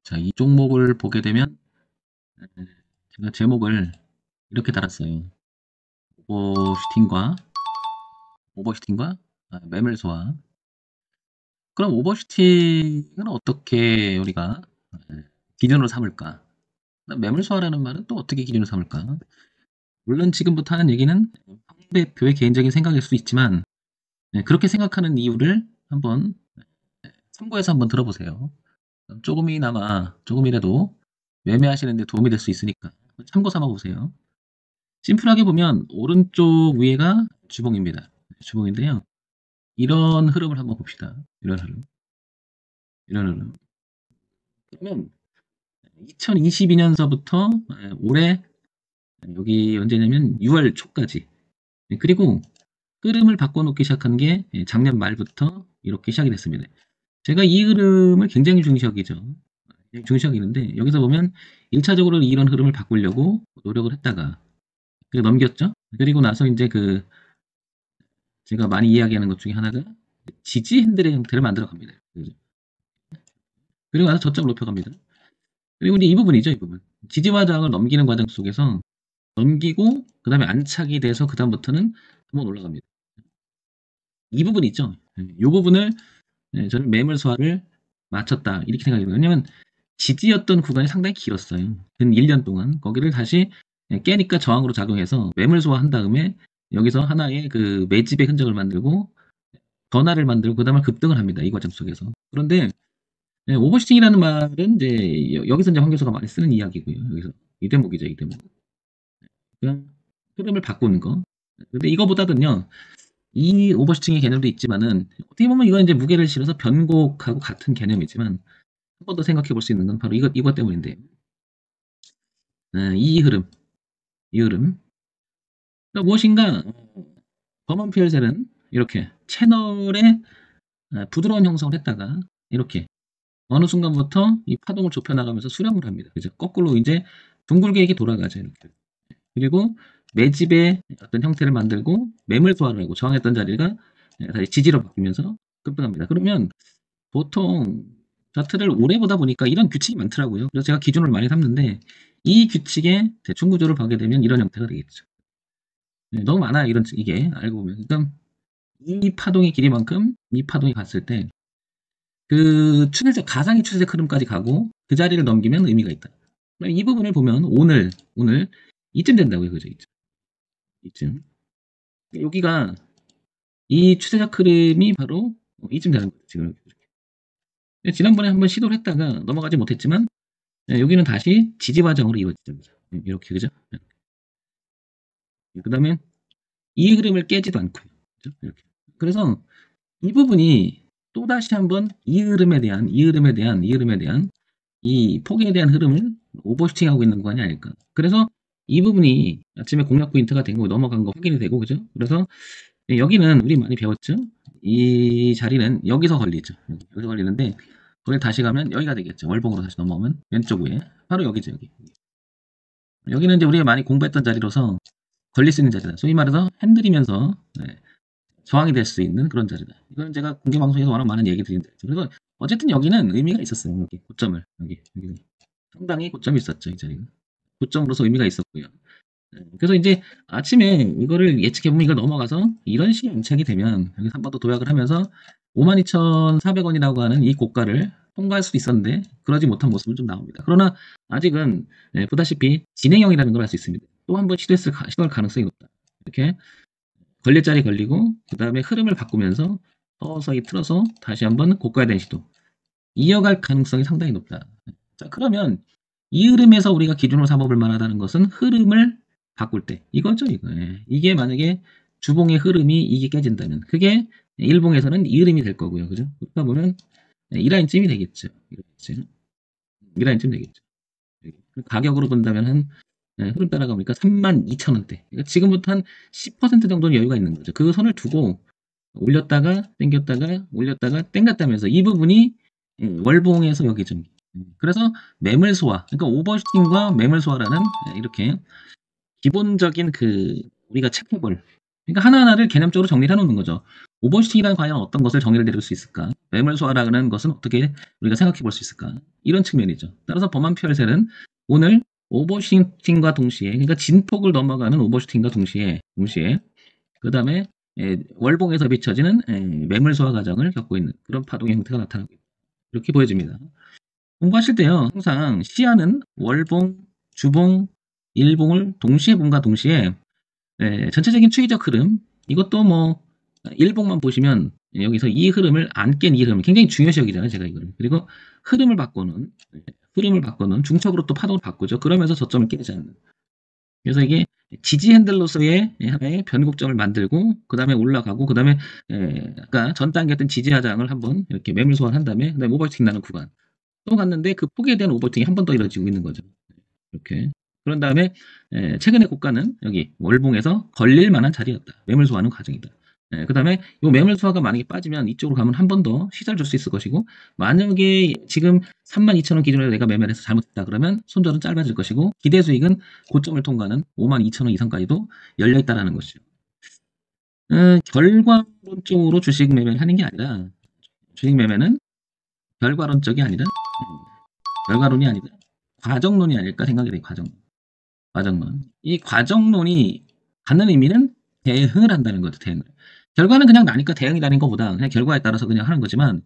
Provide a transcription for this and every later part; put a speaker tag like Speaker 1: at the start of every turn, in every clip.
Speaker 1: 자, 이 종목을 보게 되면 제가 제목을 이렇게 달았어요. 오버슈팅과 매물 소화. 그럼 오버슈팅은 어떻게 우리가 기준으로 삼을까? 매물 소화라는 말은 또 어떻게 기준으로 삼을까? 물론 지금부터 하는 얘기는 황 대표의 개인적인 생각일 수 있지만 그렇게 생각하는 이유를 한번 참고해서 한번 들어보세요. 조금이라도 매매하시는데 도움이 될 수 있으니까 참고 삼아 보세요. 심플하게 보면 오른쪽 위에가 주봉입니다. 주봉인데요. 이런 흐름을 한번 봅시다. 이런 흐름. 그러면 2022년서부터 올해 여기 언제냐면 6월 초까지, 그리고 흐름을 바꿔놓기 시작한 게 작년 말부터 이렇게 시작이 됐습니다. 제가 이 흐름을 굉장히 중시하기는데 여기서 보면 1차적으로 이런 흐름을 바꾸려고 노력을 했다가 넘겼죠. 그리고 나서 이제 제가 많이 이야기하는 것 중에 하나가 지지 핸들의 형태를 만들어 갑니다. 그리고 나서 저점을 높여갑니다. 그리고 이제 이 부분이죠, 이 부분. 지지와 저항을 넘기는 과정 속에서 넘기고 그 다음에 안착이 돼서 그 다음부터는 한번 올라갑니다. 이 부분 있죠. 이 부분을 저는 매물 소화를 맞췄다 이렇게 생각해요. 왜냐면 지지였던 구간이 상당히 길었어요. 근 1년 동안 거기를 다시 깨니까 저항으로 작용해서 매물 소화한 다음에 여기서 하나의 그 매집의 흔적을 만들고 변화를 만들고 그 다음에 급등을 합니다. 이 과정 속에서. 그런데 오버슈팅이라는 말은 이제 여기서 이제 황교수가 많이 쓰는 이야기고요. 여기서 이 대목이죠, 이 대목. 그냥 흐름을 바꾸는 거. 근데 이거보다는요, 이 오버슈팅의 개념도 있지만은 어떻게 보면 이건 이제 무게를 실어서 변곡하고 같은 개념이지만 한 번 더 생각해 볼 수 있는 건 바로 이것 때문인데, 이 흐름. 그러니까 무엇인가 버먼피얼셀은 이렇게 채널에 부드러운 형성을 했다가 이렇게 어느 순간부터 이 파동을 좁혀나가면서 수렴을 합니다. 그죠? 거꾸로 이제 둥글게 이렇게 돌아가죠. 이렇게. 그리고 매집의 어떤 형태를 만들고 매물 소화를 하고 저항했던 자리가 다시 지지로 바뀌면서 급등합니다. 그러면 보통 차트를 오래 보다 보니까 이런 규칙이 많더라고요. 그래서 제가 기준을 많이 삼는데 이 규칙의 대충 구조를 보게 되면 이런 형태가 되겠죠. 너무 많아요. 이게 알고 보면. 그러니까 이 파동의 길이만큼 이 파동이 갔을 때 그 가상의 추세적 흐름까지 가고 그 자리를 넘기면 의미가 있다. 이 부분을 보면 오늘 이쯤 된다고요. 그죠? 이쯤. 여기가 이 추세적 흐름이 바로 이쯤 되는 거죠. 지금. 지난번에 한번 시도를 했다가 넘어가지 못했지만 여기는 다시 지지 과정으로 이루어지죠. 이렇게, 그죠? 그 다음에 이 흐름을 깨지도 않고요. 그죠? 이렇게. 그래서 이 부분이 또다시 한번 이 흐름에 대한 이 폭에 대한 흐름을 오버슈팅하고 있는 구간이 아닐까. 그래서 이 부분이 아침에 공략 포인트가 된 거 넘어간 거 확인이 되고, 그죠? 그래서 여기는 우리 많이 배웠죠? 이 자리는 여기서 걸리죠. 여기서 걸리는데 거기 다시 가면 여기가 되겠죠. 월봉으로 다시 넘어오면 왼쪽 위에 바로 여기죠. 여기는 이제 우리가 많이 공부했던 자리로서 걸릴 수 있는 자리다. 소위 말해서 핸들이면서 저항이 될 수 있는 그런 자리다. 이건 제가 공개방송에서 워낙 많은 얘기 드린 자리죠. 그래서 어쨌든 여기는 의미가 있었어요. 여기 고점을 여기 상당히 고점이 있었죠. 이 자리가 고점으로서 의미가 있었고요. 그래서 이제 아침에 이거를 예측해보면 이걸 넘어가서 이런 식의 안착이 되면 여기 한 번 더 도약을 하면서 52,400원이라고 하는 이 고가를 통과할 수도 있었는데 그러지 못한 모습은 좀 나옵니다. 그러나 아직은 보다시피 진행형이라는 걸 알 수 있습니다. 또 한 번 시도할 가능성이 높다. 이렇게 걸릴 자리 걸리고 그 다음에 흐름을 바꾸면서 서서히 틀어서 다시 한번 고가에 대한 시도 이어갈 가능성이 상당히 높다. 자, 그러면 이 흐름에서 우리가 기준으로 삼아볼 만하다는 것은 흐름을 바꿀 때 이거죠. 이게 만약에 주봉의 흐름이 이게 깨진다면 그게 일봉에서는 이 흐름이 될 거고요. 그죠? 그러다 보면 이 라인쯤이 되겠죠. 이 라인쯤 되겠죠. 가격으로 본다면 흐름 따라가보니까 32,000원대. 그러니까 지금부터 한 10% 정도는 여유가 있는 거죠. 그 선을 두고 올렸다가 땡겼다가 올렸다가 땡겼다면서 이 부분이 월봉에서 여기 좀. 그래서 매물 소화, 그러니까 오버슈팅과 매물 소화라는 이렇게 기본적인 우리가 체크볼, 그러니까 하나하나를 개념적으로 정리를 해놓는 거죠. 오버슈팅이란 과연 어떤 것을 정의를 내릴 수 있을까? 매물 소화라는 것은 어떻게 우리가 생각해 볼 수 있을까? 이런 측면이죠. 따라서 범한 퓨얼셀은 오늘 오버슈팅과 동시에, 그러니까 진폭을 넘어가는 오버슈팅과 동시에 그 다음에 월봉에서 비춰지는 매물 소화 과정을 겪고 있는 그런 파동의 형태가 나타나고 있다. 이렇게 보여집니다. 공부하실 때요, 항상 시야는 월봉, 주봉, 일봉을 동시에 본과 동시에 전체적인 추이적 흐름, 이것도 뭐 일봉만 보시면 여기서 이 흐름을 안 깬 이 흐름 굉장히 중요시 여기잖아요, 제가 이거를. 그리고 흐름을 바꾸는 중첩으로 또 파동을 바꾸죠. 그러면서 저점을 깨지 않는. 그래서 이게 지지 핸들로서의 하나의 변곡점을 만들고 그 다음에 올라가고 그 다음에 아까 전 단계였던 지지 하장을 한번 이렇게 매물 소환한 다음에 그다음에 오버슈팅 나는 구간 또 갔는데 그 폭에 대한 오버팅이 한 번 더 이루어지고 있는 거죠. 이렇게. 그런 다음에 최근의 고가는 여기 월봉에서 걸릴 만한 자리였다. 매물 소화하는 과정이다. 그 다음에 이 매물 소화가 만약에 빠지면 이쪽으로 가면 한 번 더 시설 줄 수 있을 것이고, 만약에 지금 32,000원 기준으로 내가 매매를 해서 잘못했다 그러면 손절은 짧아질 것이고, 기대 수익은 고점을 통과하는 52,000원 이상까지도 열려있다라는 것이죠. 결과론적으로 주식 매매를 하는 게 아니라, 주식 매매는 결과론적이 아니라 결과론이 아니라 과정론이 아닐까 생각이 돼요. 과정론. 이 과정론이 갖는 의미는 대응을 한다는 거죠. 대응을. 결과는 그냥 나니까 대응이라는 것보다 그냥 결과에 따라서 그냥 하는 거지만,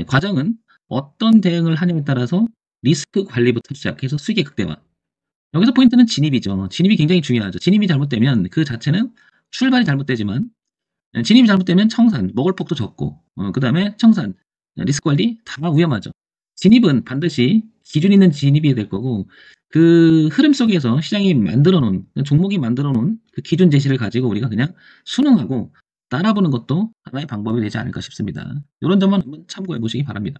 Speaker 1: 과정은 어떤 대응을 하냐에 따라서 리스크 관리부터 시작해서 수익의 극대화. 여기서 포인트는 진입이죠. 진입이 굉장히 중요하죠. 진입이 잘못되면 그 자체는 출발이 잘못되지만, 진입이 잘못되면 청산, 먹을 폭도 적고, 그 다음에 청산, 리스크 관리 다 위험하죠. 진입은 반드시 기준 있는 진입이 될 거고, 그 흐름 속에서 시장이 만들어 놓은, 종목이 만들어 놓은 그 기준 제시를 가지고 우리가 그냥 순응하고 따라보는 것도 하나의 방법이 되지 않을까 싶습니다. 이런 점만 한번 참고해 보시기 바랍니다.